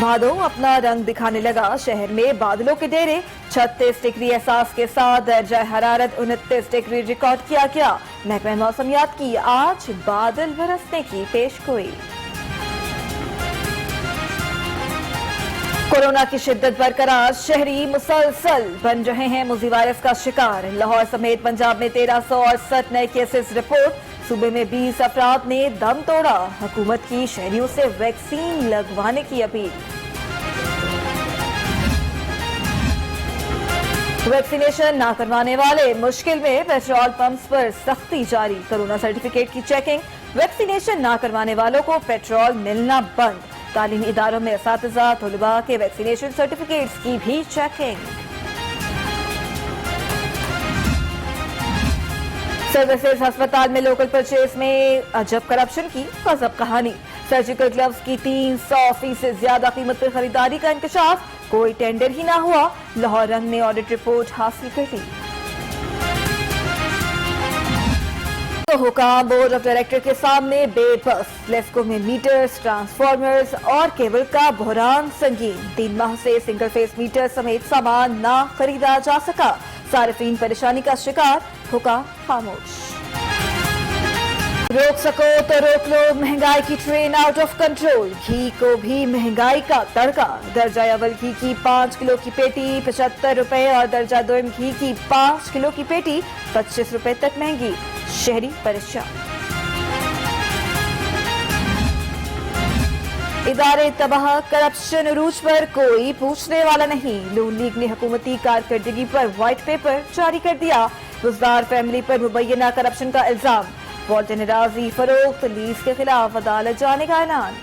भादो अपना रंग दिखाने लगा, शहर में बादलों के डेरे। 36 डिग्री एहसास के साथ दर्जा हरारत 29 डिग्री रिकॉर्ड किया गया। महकमा मौसमियात की आज बादल बरसने की पेशगोई। कोरोना की शिद्दत बरकरार, शहरी मुसलसल बन रहे हैं मुजी वायरस का शिकार। लाहौर समेत पंजाब में 1368 नए केसेस रिपोर्ट। सूबे में 20 अफराद ने दम तोड़ा। हुकूमत की शहरियों से वैक्सीन लगवाने की अपील। वैक्सीनेशन ना करवाने वाले मुश्किल में, पेट्रोल पंप्स पर सख्ती जारी। कोरोना सर्टिफिकेट की चेकिंग, वैक्सीनेशन ना करवाने वालों को पेट्रोल मिलना बंद। तालीमी इदारों में असातिज़ा तलबा के वैक्सीनेशन सर्टिफिकेट्स की भी चेकिंग। सर्विसेज अस्पताल में लोकल परचेज में अजब करप्शन की गजब कहानी। सर्जिकल ग्लव्स की 300% से ज्यादा कीमत पर खरीदारी का इंकशाफ, कोई टेंडर ही ना हुआ। लाहौर रंग ने ऑडिट रिपोर्ट हासिल कर ली। तो हुकाम बोर्ड ऑफ डायरेक्टर के सामने बेबस। लेस्को में मीटर्स, ट्रांसफार्मर्स और केबल का बहरान संगीन। 3 माह से सिंगल फेस मीटर समेत सामान ना खरीदा जा सका। सार्फिन परेशानी का शिकार, हुकाम खामोश। रोक सको तो रोक लो, महंगाई की ट्रेन आउट ऑफ कंट्रोल। घी को भी महंगाई का तड़का। दर्जा अव्वल घी की 5 किलो की पेटी 75 रुपए और दर्जा दोम घी की 5 किलो की पेटी 25 रुपए तक महंगी। शहरी परेशान। इदारे तबाह, करप्शन उरूज पर कोई पूछने वाला नहीं। नून लीग ने हुकूमती कारकर्दगी पर व्हाइट पेपर जारी कर दिया। गुज़दार फैमिली पर मुबैना करप्शन का इल्जाम। वॉल्टन एराजी फरोख्त लीज के खिलाफ अदालत जाने का ऐलान।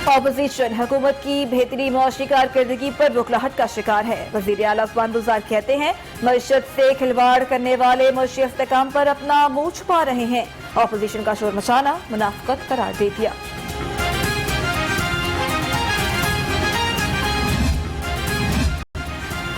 ऑपोजिशन हुकूमत की बेहतरी मौशी कारकर्दगी पर बुखलाहट का शिकार है। वजीर आला उस्मान बुज़दार कहते हैं मईशत से खिलवाड़ करने वाले मुशी इस्तेकाम पर अपना मुंह छुपा रहे हैं। ऑपोजिशन का शोर मचाना मुनाफिकत करार दे दिया।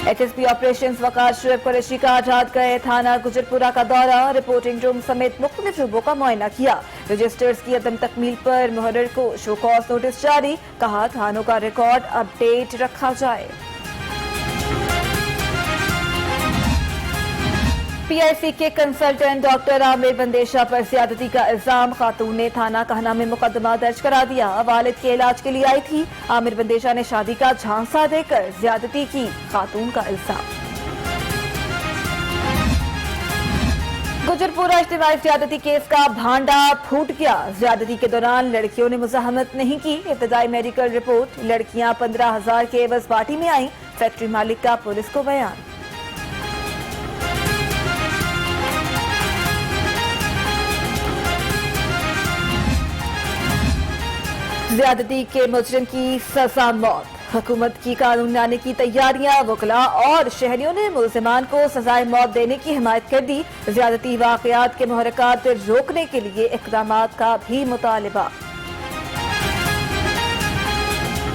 HSP ऑपरेशंस वकार शुएब कुरैशी का रात गए थाना गुजरपुरा का दौरा। रिपोर्टिंग रूम समेत मुख्तलिफ शोबों का मुआयना किया। रजिस्टर्स की अदम तकमील पर मुहर्रर को शो कॉज नोटिस जारी। कहा थानों का रिकॉर्ड अपडेट रखा जाए। PIC के कंसल्टेंट डॉक्टर आमिर बंदेशा पर ज्यादती का इल्जाम। खातून ने थाना कहना में मुकदमा दर्ज करा दिया। वालिद के इलाज के लिए आई थी। आमिर बंदेशा ने शादी का झांसा देकर ज्यादती की, खातून का इल्जाम। गुजरपुरा इज्तिमाई ज्यादती केस का भांडा फूट गया। ज्यादती के दौरान लड़कियों ने मुजाहमत नहीं की। इब्तदाई मेडिकल रिपोर्ट, लड़कियां 15,000 के एवज पार्टी में आई। फैक्ट्री मालिक का पुलिस को बयान। ज्यादती के मुजरिम की सजा मौत। हुकूमत की कानून लाने की तैयारियां। वकला और शहरियों ने मुलजिमान को सजाए मौत देने की हिमायत कर दी। ज्यादती वाकयात के मुहर्रकात रोकने के लिए इक़दामात का भी मुतालिबा।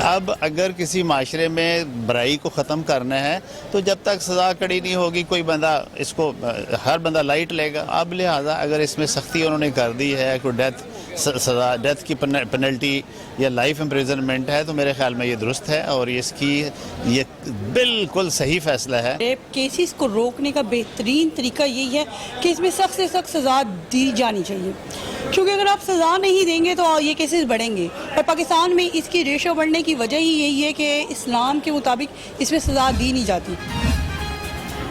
अब अगर किसी माशरे में बुराई को ख़त्म करना है तो जब तक सज़ा कड़ी नहीं होगी कोई बंदा इसको हर बंदा लाइट लेगा। अब लिहाजा अगर इसमें सख्ती उन्होंने कर दी है, कोई सज़ा डेथ की पेनल्टी या लाइफ इम्प्रिजनमेंट है तो मेरे ख्याल में ये दुरुस्त है और ये बिल्कुल सही फैसला है। रेप केसेस को रोकने का बेहतरीन तरीका यही है कि इसमें सख्त से सख्त सज़ा दी जानी चाहिए, क्योंकि अगर आप सज़ा नहीं देंगे तो ये केसेस बढ़ेंगे। और पाकिस्तान में इसकी रेशो बढ़ने की वजह ही यही है कि इस्लाम के मुताबिक इसमें सज़ा दी नहीं जाती।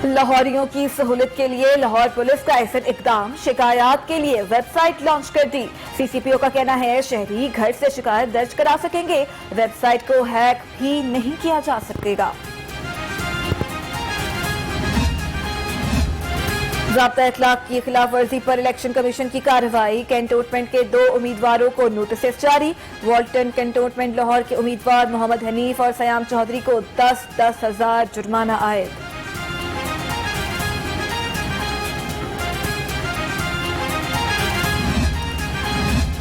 लाहौरियों की सहूलत के लिए लाहौर पुलिस का ऐसा इकदाम। शिकायत के लिए वेबसाइट लॉन्च कर दी। CCPO का कहना है शहरी घर से शिकायत दर्ज करा सकेंगे। वेबसाइट को हैक भी नहीं किया जा सकेगा। ज़ाब्ता इखलाक की खिलाफ वर्जी पर इलेक्शन कमीशन की कार्रवाई। कैंटोनमेंट के 2 उम्मीदवारों को नोटिस जारी। वॉल्टन कैंटोनमेंट लाहौर के उम्मीदवार मोहम्मद हनीफ और सयाम चौधरी को 10-10 हजार जुर्माना आयद।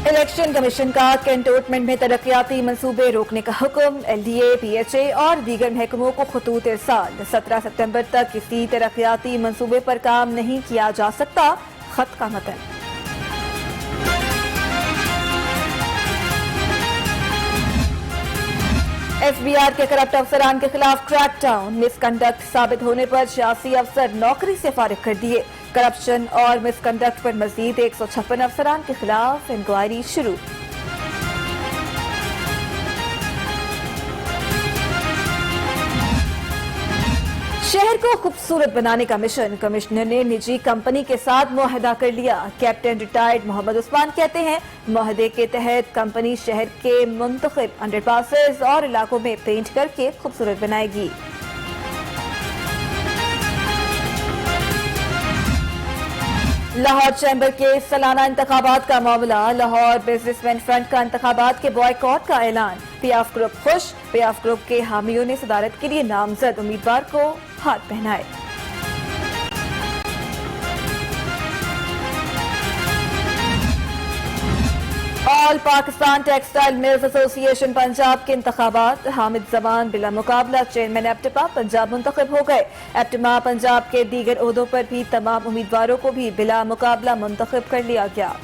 इलेक्शन कमीशन का कैंटोनमेंट में तरक्याती मंसूबे रोकने का हुक्म। LDA, PHA और दीगर महकमों को खतूत इरसाल। 17 सितंबर तक किसी तरक्याती मंसूबे पर काम नहीं किया जा सकता। खत का मतन। SBR के करप्ट अफसरान के खिलाफ क्रैकडाउन, मिसकंडक्ट साबित होने पर 86 अफसर नौकरी से फारिग कर दिए। करप्शन और मिसकंडक्ट पर मजीद 156 अफसरान के खिलाफ इंक्वायरी शुरू। शहर को खूबसूरत बनाने का मिशन, कमिश्नर ने निजी कंपनी के साथ मुआहदा कर लिया। कैप्टन रिटायर्ड मोहम्मद उस्मान कहते हैं, मुआहदे के तहत कंपनी शहर के मुंतखब अंडरपासेस और इलाकों में पेंट करके खूबसूरत बनाएगी। लाहौर चैम्बर के सालाना इंतखाबात का मामला, लाहौर बिजनेसमैन फ्रंट का इंतखाबात के बॉयकॉट का ऐलान। पियाफ ग्रुप खुश, पियाफ ग्रुप के हामियों ने सदारत के लिए नामजद उम्मीदवार को हाथ पहनाए। All Pakistan textile mills association Punjab के इंतखाबात, हामिद जमान बिला मुकाबला चेयरमैन एप्टिमा पंजाब मुंतखब हो गए। एप्टिमा पंजाब के दीगर ओहदों पर भी तमाम उम्मीदवारों को भी बिला मुकाबला मुंतखब कर लिया गया।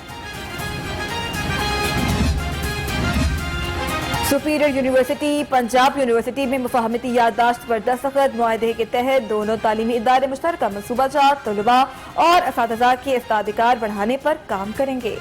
सुपीरियर यूनिवर्सिटी पंजाब यूनिवर्सिटी में मुफाहमती याददाश्त पर दस्तखत, मुआहदे के तहत दोनों तालीमी इदारे मुश्तरका मनसूबाजात, तलबा और असातिज़ा के इस्तादिकार बढ़ाने पर काम करेंगे।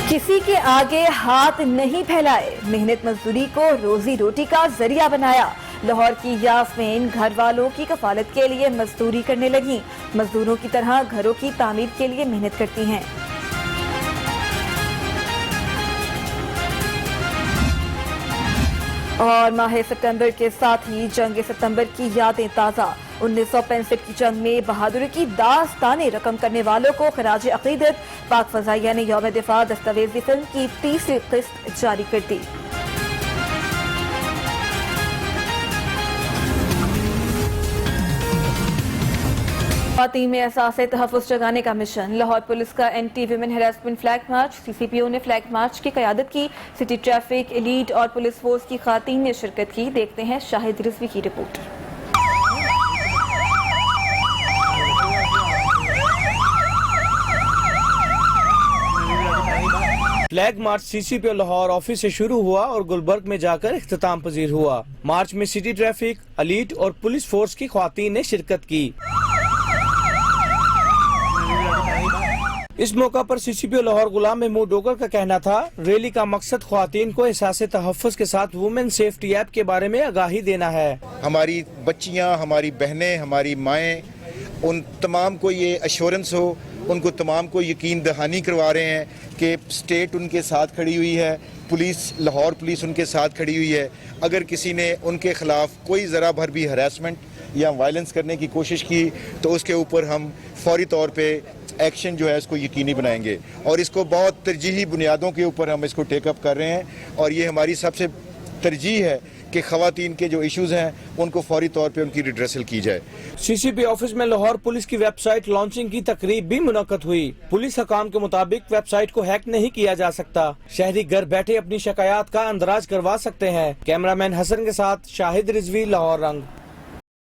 किसी के आगे हाथ नहीं फैलाए, मेहनत मजदूरी को रोजी रोटी का जरिया बनाया। लाहौर की यास्मीन घर वालों की कफालत के लिए मजदूरी करने लगी। मजदूरों की तरह घरों की तामीर के लिए मेहनत करती हैं। और माह सितंबर के साथ ही जंग सितंबर की यादें ताज़ा। 1965 की जंग में बहादुरी की दास्तानें रकम करने वालों को खराज अकीदत, पाक फजाइया ने यौम दिफा दस्तावेजी फिल्म की तीसरी किस्त जारी कर दी। ख़वातीन में एहसास तहफ़्फ़ुज़ जगाने का मिशन, लाहौर पुलिस का anti women harassment flag march. CCPO ने फ्लैग मार्च की क़यादत की। सिटी ट्रैफिक, एलीट और पुलिस फोर्स की ख़वातीन ने शिरकत की। देखते हैं शाहिद रिजवी की report. Flag march CCPO Lahore office से शुरू हुआ और गुलबर्ग में जाकर इख्तिताम पजीर हुआ। मार्च में सिटी ट्रैफिक, एलीट और पुलिस फोर्स की ख़वातीन ने शिरकत की। इस मौका पर CCPO लाहौर गुलाम महमूद डोगर का कहना था, रैली का मकसद ख्वातीन को एहसास तहफ़्फ़ुज़ के साथ वुमेन सेफ्टी ऐप के बारे में आगाही देना है। हमारी बच्चियां, हमारी बहनें, हमारी माएँ, उन तमाम को ये एश्योरेंस हो, उनको तमाम को यकीन दहानी करवा रहे हैं कि स्टेट उनके साथ खड़ी हुई है, पुलिस, लाहौर पुलिस उनके साथ खड़ी हुई है। अगर किसी ने उनके खिलाफ कोई ज़रा भर भी हरासमेंट या वायलेंस करने की कोशिश की तो उसके ऊपर हम फौरी तौर पे एक्शन जो है इसको यकीनी बनाएंगे और इसको बहुत तरजीही बुनियादों के ऊपर हम इसको टेकअप कर रहे हैं। और ये हमारी सबसे तरजीह है कि ख़वातीन के जो इश्यूज़ हैं उनको फौरी तौर पे उनकी रिड्रेसल की जाए। CCP ऑफिस में लाहौर पुलिस की वेबसाइट लॉन्चिंग की तकरीब भी मुनक्कद हुई। पुलिस हकाम के मुताबिक वेबसाइट को हैक नहीं किया जा सकता। शहरी घर बैठे अपनी शिकायत का अंदराज करवा सकते हैं। कैमरामैन हसन के साथ शाहिद रिजवी, लाहौर रंग।